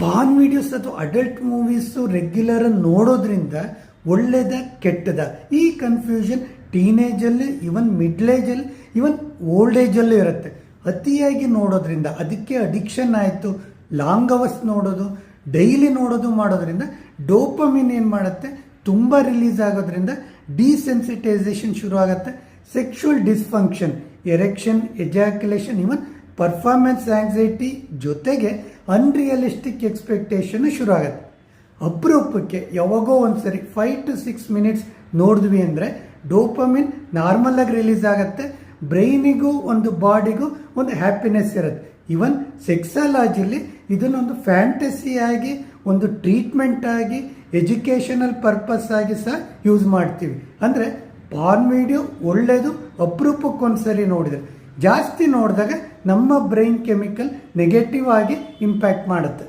PAN videos ಅಥವಾ adult movies regular ನೋಡೋದ್ರಿಂದ ಒಳ್ಳೇದ ಕೆಟ್ಟದ ಈ ಕನ್ಫ್ಯೂಷನ್ ಟೀನೇಜಲ್ಲಿ, ಇವನ್ ಮಿಡ್ಲ್ ಏಜಲ್ಲಿ, ಇವನ್ ಓಲ್ಡ್ ಏಜಲ್ಲೂ ಇರುತ್ತೆ. ಅತಿಯಾಗಿ ನೋಡೋದ್ರಿಂದ ಅದಕ್ಕೆ ಅಡಿಕ್ಷನ್ ಆಯಿತು. ಲಾಂಗ್ ಅವರ್ಸ್ ನೋಡೋದು, ಡೈಲಿ ನೋಡೋದು ಮಾಡೋದ್ರಿಂದ ಡೋಪಮಿನ್ ಏನು ಮಾಡುತ್ತೆ, ತುಂಬ ರಿಲೀಸ್ ಆಗೋದ್ರಿಂದ ಡಿಸೆನ್ಸಿಟೈಸೇಷನ್ ಶುರು ಆಗುತ್ತೆ. ಸೆಕ್ಷುವಲ್ ಡಿಸ್ಫಂಕ್ಷನ್, ಎರೆಕ್ಷನ್, ಎಜಾಕ್ಯುಲೇಷನ್, ಇವನ್ ಪರ್ಫಾರ್ಮೆನ್ಸ್ ಆಂಗ್ಸೈಟಿ ಜೊತೆಗೆ ಅನ್ರಿಯಲಿಸ್ಟಿಕ್ ಎಕ್ಸ್ಪೆಕ್ಟೇಷನ್ ಶುರು ಆಗುತ್ತೆ. ಅಪರೂಪಕ್ಕೆ ಯಾವಾಗೋ ಒಂದ್ಸರಿ 5 to 6 minutes ನೋಡಿದ್ವಿ ಅಂದರೆ ಡೋಪಮಿನ್ ನಾರ್ಮಲ್ ಆಗಿ ರಿಲೀಸ್ ಆಗುತ್ತೆ. ಬ್ರೈನಿಗೂ ಒಂದು ಬಾಡಿಗೂ ಒಂದು ಹ್ಯಾಪಿನೆಸ್ ಇರುತ್ತೆ. ಇವನ್ ಸೆಕ್ಸಾಲಜಿಲಿ ಇದನ್ನೊಂದು ಫ್ಯಾಂಟಸಿ ಆಗಿ, ಒಂದು ಟ್ರೀಟ್ಮೆಂಟ್ ಆಗಿ, ಎಜುಕೇಷನಲ್ ಪರ್ಪಸ್ ಆಗಿ ಸಹ ಯೂಸ್ ಮಾಡ್ತೀವಿ. ಅಂದರೆ ಪಾರ್ನ್ ವಿಡಿಯೋ ಒಳ್ಳೆಯದು, ಅಪರೂಪಕ್ಕೊಂದ್ಸರಿ ನೋಡಿದರೆ. ಜಾಸ್ತಿ ನೋಡಿದಾಗ ನಮ್ಮ ಬ್ರೈನ್ ಕೆಮಿಕಲ್ ನೆಗೆಟಿವ್ ಆಗಿ ಇಂಪ್ಯಾಕ್ಟ್ ಮಾಡುತ್ತೆ.